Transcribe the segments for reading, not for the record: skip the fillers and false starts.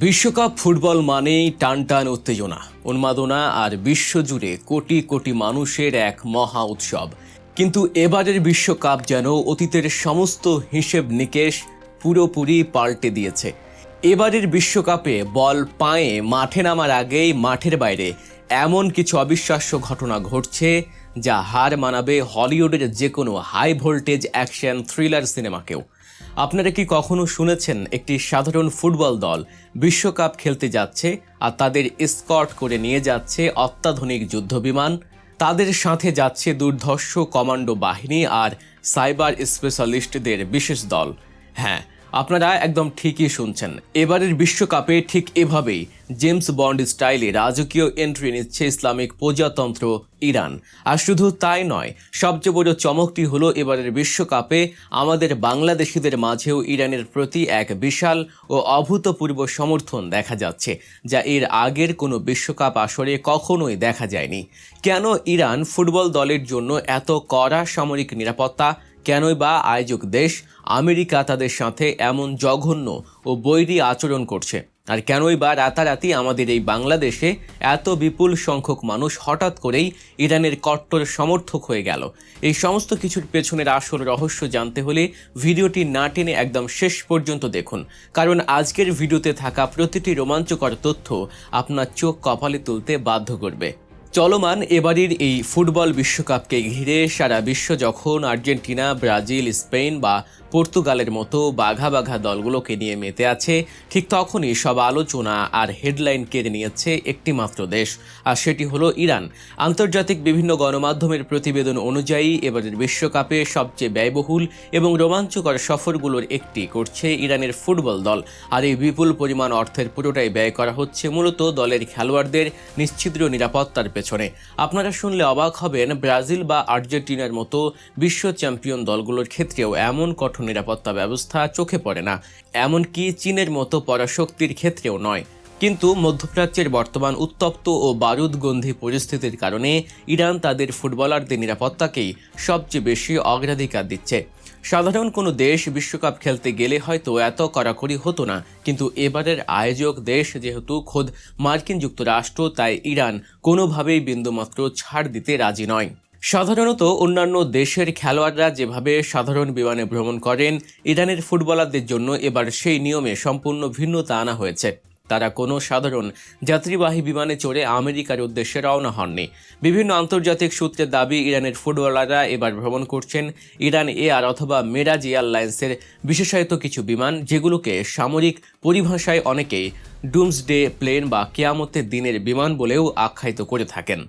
বিশ্বকাপ ফুটবল মানেই টানটান উত্তেজনা, উন্মাদনা আর বিশ্বজুড়ে কোটি কোটি মানুষের এক মহা উৎসব। কিন্তু এবারের বিশ্বকাপ যেন অতীতের সমস্ত হিসেব নিকেশ পুরোপুরি পাল্টে দিয়েছে। এবারের বিশ্বকাপে বল পায়ে মাঠে নামার আগেই মাঠের বাইরে এমন কিছু অবিশ্বাস্য ঘটনা ঘটছে যা হার মানাবে হলিউডের যে কোনো হাই ভোল্টেজ অ্যাকশন থ্রিলার সিনেমাকেও। আপনারা কি কখনো শুনেছেন একটি সাধারণ ফুটবল দল বিশ্বকাপ খেলতে যাচ্ছে আর তাদের এসকর্ট করে নিয়ে যাচ্ছে অত্যাধুনিক যুদ্ধবিমান, তাদের সাথে যাচ্ছে দুর্ধর্ষ কমান্ডো বাহিনী আর সাইবার স্পেশালিস্টদের বিশেষ দল? হ্যাঁ, আপনারা একদম ঠিকই শুনছেন। এবারের বিশ্বকাপে ঠিক এভাবেই জেমস বন্ড স্টাইলে রাজকীয় এন্ট্রি নিচ্ছে ইসলামিক প্রজাতন্ত্র ইরান। আর শুধু তাই নয়, সবচেয়ে বড় চমকটি হলো এবারের বিশ্বকাপে আমাদের বাংলাদেশিদের মাঝেও ইরানের প্রতি এক বিশাল ও অভূতপূর্ব সমর্থন দেখা যাচ্ছে, যা এর আগের কোনো বিশ্বকাপ আসরে কখনোই দেখা যায়নি। কেন ইরান ফুটবল দলের জন্য এত কড়া সামরিক নিরাপত্তা? কেনই বা আয়োজক দেশ আমেরিকা তাদের সাথে এমন জঘন্য ও বৈরী আচরণ করছে? আর কেনই বা রাতারাতি আমাদের এই বাংলাদেশে এত বিপুল সংখ্যক মানুষ হঠাৎ করেই ইরানের কট্টর সমর্থক হয়ে গেল? এই সমস্ত কিছুর পেছনের আসল রহস্য জানতে হলে ভিডিওটি না টেনে একদম শেষ পর্যন্ত দেখুন, কারণ আজকের ভিডিওতে থাকা প্রতিটি রোমাঞ্চকর তথ্য আপনার চোখ কপালে তুলতে বাধ্য করবে। চলমান এবারের এই ফুটবল বিশ্বকাপকে ঘিরে সারা বিশ্ব যখন আর্জেন্টিনা, ব্রাজিল, স্পেন বা পর্তুগালের মতো বাঘা বাঘা দলগুলোকে নিয়ে মেতে আছে, ঠিক তখনই সব আলোচনা আর হেডলাইন কেড়ে নিয়েছে একটি মাত্র দেশ, আর সেটি হলো ইরান। আন্তর্জাতিক বিভিন্ন গণমাধ্যমের প্রতিবেদন অনুযায়ী এবারের বিশ্বকাপে সবচেয়ে ব্যয়বহুল এবং রোমাঞ্চকর সফরগুলোর একটি করছে ইরানের ফুটবল দল। আর এই বিপুল পরিমাণ অর্থের পুরোটাই ব্যয় করা হচ্ছে মূলত দলের খেলোয়াড়দের নিশ্ছিদ্র নিরাপত্তার পেছনে। আপনারা শুনলে অবাক হবেন, ব্রাজিল বা আর্জেন্টিনার মতো বিশ্ব চ্যাম্পিয়ন দলগুলোর ক্ষেত্রেও এমন কঠোর নিরাপত্তা ব্যবস্থা চোখে পড়ে না, এমনকি চীনের মতো পরাশক্তির ক্ষেত্রেও নয়। কিন্তু মধ্যপ্রাচ্যের বর্তমান উত্তপ্ত ও বারুদগন্ধি পরিস্থিতির কারণে ইরান তাদের ফুটবলারদের নিরাপত্তাকেই সবচেয়ে বেশি অগ্রাধিকার দিচ্ছে। সাধারণ কোনো দেশ বিশ্বকাপ খেলতে গেলে হয়তো এত কড়াকড়ি হতো না, কিন্তু এবারের আয়োজক দেশ যেহেতু খোদ মার্কিন যুক্তরাষ্ট্র, তাই ইরান কোনোভাবেই বিন্দুমাত্র ছাড় দিতে রাজি নয়। সাধারণত অন্যান্য দেশের খেলোয়াড়রা যেভাবে সাধারণ বিমানে ভ্রমণ করেন, ইরানের ফুটবলারদের জন্য এবার সেই নিয়মে সম্পূর্ণ ভিন্নতা আনা হয়েছে। তারা কোনো সাধারণ যাত্রীবাহী বিমানে চড়ে আমেরিকার উদ্দেশ্যে রওনা হননি। বিভিন্ন আন্তর্জাতিক সূত্রের দাবি, ইরানের ফুটবলাররা এবার ভ্রমণ করছেন ইরান এয়ার অথবা মেরাজ এয়ারলাইন্সের বিশেষায়িত কিছু বিমান, যেগুলোকে সামরিক পরিভাষায় অনেকেই ডুমসডে প্লেন বা কিয়ামতের দিনের বিমান বলেও আখ্যায়িত করে থাকেন।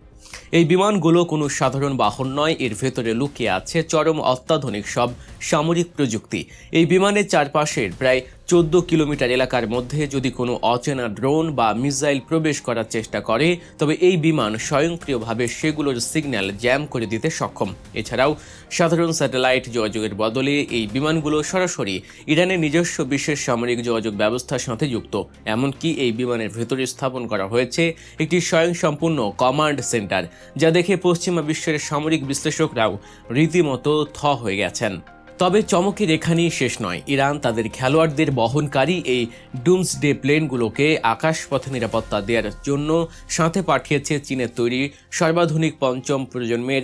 এই বিমানগুলো কোনো সাধারণ বাহন নয়, এর ভেতরে লুকিয়ে আছে চরম অত্যাধুনিক সব সামরিক প্রযুক্তি। এই বিমানের চারপাশের প্রায় 14 কিলোমিটার এলাকার মধ্যে যদি কোনো অচেনা ড্রোন বা মিসাইল প্রবেশ করার চেষ্টা করে, তবে এই বিমান স্বয়ংক্রিয়ভাবে সেগুলোর সিগন্যাল জ্যাম করে দিতে সক্ষম। এছাড়াও সাধারণ স্যাটেলাইট যোগাযোগের বদলে এই বিমানগুলো সরাসরি ইরানের নিজস্ব বিশেষ সামরিক যোগাযোগ ব্যবস্থার সাথে যুক্ত। এমনকি এই বিমানের ভেতরে স্থাপন করা হয়েছে একটি স্বয়ংসম্পূর্ণ কমান্ড সেন্টার, যা দেখে পশ্চিমা বিশ্বের সামরিক বিশ্লেষকরাও রীতিমতো থ হয়ে গেছেন। তবে চমকের এখানেই শেষ নয়। ইরান তাদের খেলোয়াড়দের বহনকারী এই ডুমসডে প্লেনগুলোকে আকাশপথে নিরাপত্তা দেওয়ার জন্য সাথে পাঠিয়েছে চীনের তৈরি সর্বাধুনিক পঞ্চম প্রজন্মের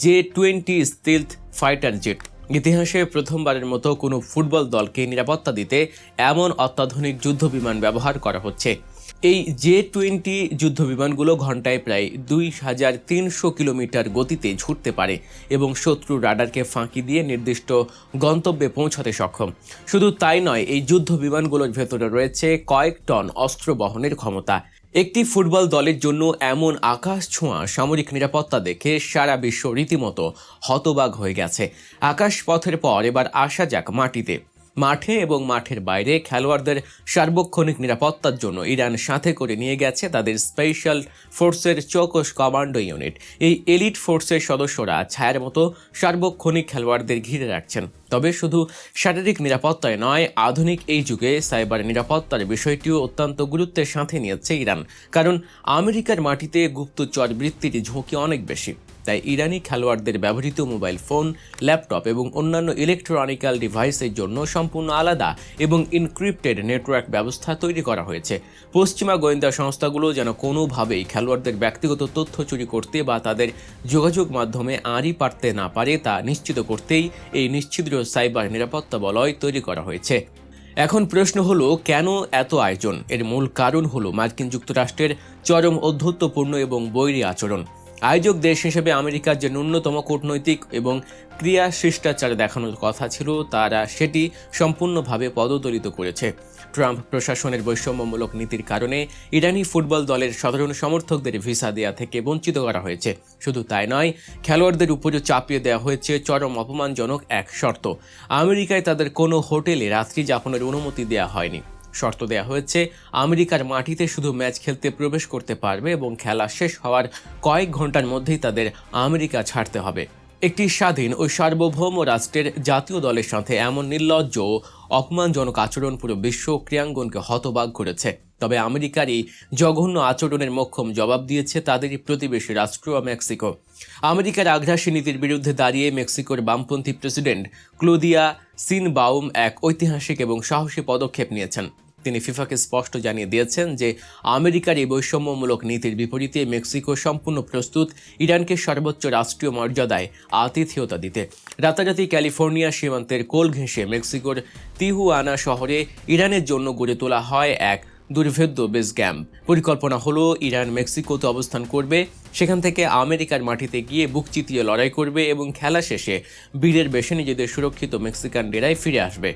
J-20 স্টিলথ ফাইটার জেট। ইতিহাসে প্রথমবারের মতো কোনো ফুটবল দলকে নিরাপত্তা দিতে এমন অত্যাধুনিক যুদ্ধবিমান ব্যবহার করা হচ্ছে। এই J-20 যুদ্ধবিমানগুলো ঘন্টায় প্রায় 2300 কিলোমিটার গতিতে ছুটতে পারে এবং শত্রুর রাডারকে ফাঁকি দিয়ে নির্দিষ্ট গন্তব্যে পৌঁছাতে সক্ষম। শুধু তাই নয়, এই যুদ্ধবিমানগুলোর ভেতরে রয়েছে কয়েক টন অস্ত্র বহনের ক্ষমতা। একটি ফুটবল দলের জন্য এমন আকাশ ছোঁয়া সামরিক নিরাপত্তা দেখে সারা বিশ্ব রীতিমতো হতবাক হয়ে গেছে। আকাশপথের পর এবার আসা যাক মাটিতে। মাঠে এবং মাঠের বাইরে খেলোয়াড়দের সার্বক্ষণিক নিরাপত্তার জন্য ইরান সাথে করে নিয়ে গেছে তাদের স্পেশাল ফোর্সের চৌকস কমান্ডো ইউনিট। এই এলিট ফোর্সের সদস্যরা ছায়ার মতো সার্বক্ষণিক খেলোয়াড়দের ঘিরে রাখছেন। তবে শুধু শারীরিক নিরাপত্তায় নয়, আধুনিক এই যুগে সাইবার নিরাপত্তার বিষয়টিও অত্যন্ত গুরুত্বের সাথে নিয়েছে ইরান, কারণ আমেরিকার মাটিতে গুপ্তচর বৃত্তির ঝুঁকি অনেক বেশি। তাই ইরানি খেলোয়াড়দের ব্যবহৃত মোবাইল ফোন, ল্যাপটপ এবং অন্যান্য ইলেকট্রনিক্যাল ডিভাইসের জন্য সম্পূর্ণ আলাদা এবং ইনক্রিপ্টেড নেটওয়ার্ক ব্যবস্থা তৈরি করা হয়েছে। পশ্চিমা গোয়েন্দা সংস্থাগুলো যেন কোনোভাবেই খেলোয়াড়দের ব্যক্তিগত তথ্য চুরি করতে বা তাদের যোগাযোগ মাধ্যমে আড়ি পারতে না পারে তা নিশ্চিত করতেই এই নিশ্ছিদ্র সাইবার নিরাপত্তা বলয় তৈরি করা হয়েছে। এখন প্রশ্ন হলো, কেন এত আয়োজন? এর মূল কারণ হলো মার্কিন যুক্তরাষ্ট্রের চরম ঔদ্ধত্যপূর্ণ এবং বৈরী আচরণ। আয়োজক দেশ হিসেবে আমেরিকার যে ন্যূনতম কূটনৈতিক এবং ক্রিয়া শিষ্টাচার দেখানোর কথা ছিল তারা সেটি সম্পূর্ণভাবে পদদলিত করেছে। ট্রাম্প প্রশাসনের বৈষম্যমূলক নীতির কারণে ইরানি ফুটবল দলের সাধারণ সমর্থকদের ভিসা দেয়া থেকে বঞ্চিত করা হয়েছে। শুধু তাই নয়, খেলোয়াড়দের উপরও চাপিয়ে দেওয়া হয়েছে চরম অপমানজনক এক শর্ত। আমেরিকায় তাদের কোনো হোটেলে রাত্রি যাপনের অনুমতি দেওয়া হয়নি। শর্ত দেওয়া হয়েছে, আমেরিকার মাটিতে শুধু ম্যাচ খেলতে প্রবেশ করতে পারবে এবং খেলা শেষ হওয়ার কয়েক ঘন্টার মধ্যেই তাদের আমেরিকা ছাড়তে হবে। একটি স্বাধীন ও সার্বভৌম রাষ্ট্রের জাতীয় দলের সাথে এমন নির্লজ্জ ও অপমানজনক আচরণ পুরো বিশ্ব ক্রীড়াঙ্গনকে হতবাক করেছে। তবে আমেরিকার এই জঘন্য আচরণের মোক্ষম জবাব দিয়েছে তাদেরই প্রতিবেশী রাষ্ট্র মেক্সিকো। আমেরিকার আগ্রাসী নীতির বিরুদ্ধে দাঁড়িয়ে মেক্সিকোর বামপন্থী প্রেসিডেন্ট ক্লোদিয়া সিনবাউম এক ঐতিহাসিক এবং সাহসী পদক্ষেপ নিয়েছেন। তিনি ফিফাকে স্পষ্ট জানিয়ে দিয়েছেন যে আমেরিকার এই বৈষম্যমূলক নীতির বিপরীতে মেক্সিকো সম্পূর্ণ প্রস্তুত ইরানকে সর্বোচ্চ রাষ্ট্রীয় মর্যাদায় আতিথেয়তা দিতে। রাতারাতি ক্যালিফোর্নিয়া সীমান্তের কোল ঘেঁষে মেক্সিকোর তিহুয়ানা শহরে ইরানের জন্য গড়ে তোলা হয় এক দুর্ভেদ্য বেস ক্যাম্প। পরিকল্পনা হলো ইরান মেক্সিকোতে অবস্থান করবে, সেখান থেকে আমেরিকার মাটিতে গিয়ে বুক চিতিয়ে লড়াই করবে এবং খেলা শেষে বীরের বেশে নিজেদের সুরক্ষিত মেক্সিকান ডেরায় ফিরে আসবে।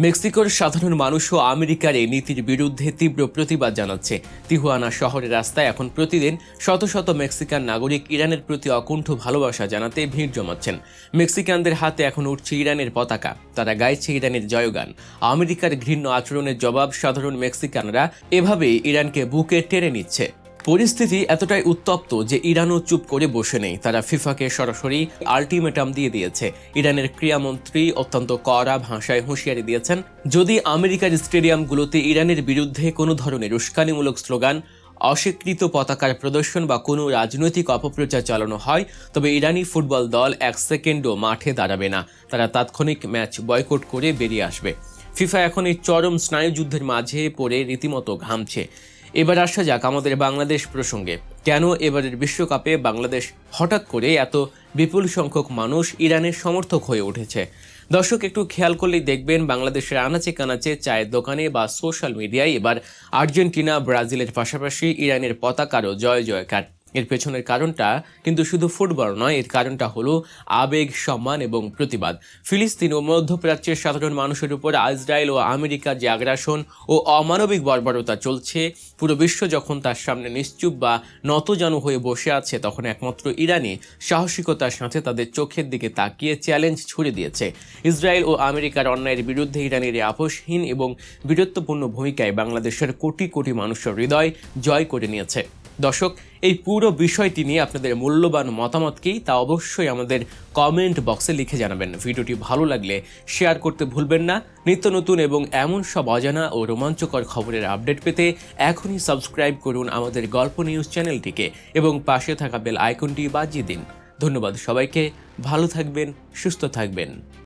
মেক্সিকোর সাধারণ মানুষও আমেরিকার এই নীতির বিরুদ্ধে তীব্র প্রতিবাদ জানাচ্ছে। তিহুয়ানা শহরের রাস্তায় এখন প্রতিদিন শত শত মেক্সিকান নাগরিক ইরানের প্রতি অকুণ্ঠ ভালোবাসা জানাতে ভিড় জমাচ্ছেন। মেক্সিকানদের হাতে এখন উঠছে ইরানের পতাকা, তারা গাইছে ইরানের জয়গান। আমেরিকার ঘৃণ্য আচরণের জবাব সাধারণ মেক্সিকানরা এভাবেই ইরানকে বুকে টেনে নিচ্ছে। পরিস্থিতি এতটাই উত্তপ্ত যে ইরানও চুপ করে বসে নেই। তারা ফিফাকে সরাসরি আল্টিমেটাম দিয়ে দিয়েছে। ইরানের ক্রীড়ামন্ত্রী অত্যন্ত কড়া ভাষায় হুঁশিয়ারি দিয়েছেন, যদি আমেরিকার স্টেডিয়ামগুলোতে ইরানের বিরুদ্ধে কোনো ধরনের উস্কানিমূলক স্লোগান, অস্বীকৃত পতাকার প্রদর্শন বা কোনো রাজনৈতিক অপপ্রচার চালানো হয়, তবে ইরানি ফুটবল দল এক সেকেন্ডও মাঠে দাঁড়াবে না। তারা তাৎক্ষণিক ম্যাচ বয়কট করে বেরিয়ে আসবে। ফিফা এখন এই চরম স্নায়ুযুদ্ধের মাঝে পড়ে রীতিমতো ঘামছে। এবার আসা যাক আমাদের বাংলাদেশ প্রসঙ্গে। কেন এবারের বিশ্বকাপে বাংলাদেশ হঠাৎ করে এত বিপুল সংখ্যক মানুষ ইরানের সমর্থক হয়ে উঠেছে? দর্শক, একটু খেয়াল করলেই দেখবেন বাংলাদেশের আনাচে কানাচে, চায়ের দোকানে বা সোশ্যাল মিডিয়ায় এবার আর্জেন্টিনা, ব্রাজিলের পাশাপাশি ইরানের পতাকারও জয় জয়কার। এর পেছনের কারণটা কিন্তু শুধু ফুটবল নয়, এর কারণটা হলো আবেগ, সম্মান এবং প্রতিবাদ। ফিলিস্তিন ও মধ্যপ্রাচ্যের সাধারণ মানুষের উপর ইসরায়েল ও আমেরিকার যে আগ্রাসন ও অমানবিক বর্বরতা চলছে, পুরো বিশ্ব যখন তার সামনে নিশ্চুপ বা নতজানু হয়ে বসে আছে, তখন একমাত্র ইরানি সাহসিকতার সাথে তাদের চোখের দিকে তাকিয়ে চ্যালেঞ্জ ছুড়ে দিয়েছে। ইসরায়েল ও আমেরিকার অন্যায়ের বিরুদ্ধে ইরানের আপোষহীন এবং বীরত্বপূর্ণ ভূমিকায় বাংলাদেশের কোটি কোটি মানুষের হৃদয় জয় করে নিয়েছে। দর্শক, এই পুরো বিষয়টি নিয়ে আপনাদের মূল্যবান মতামতকেই তা অবশ্যই আমাদের কমেন্ট বক্সে লিখে জানাবেন। ভিডিওটি ভালো লাগলে শেয়ার করতে ভুলবেন না। নিত্য নতুন এবং এমন সব অজানা ও রোমাঞ্চকর খবরের আপডেট পেতে এখনই সাবস্ক্রাইব করুন আমাদের গল্প নিউজ চ্যানেলটিকে এবং পাশে থাকা বেল আইকনটি বাজিয়ে দিন। ধন্যবাদ সবাইকে, ভালো থাকবেন, সুস্থ থাকবেন।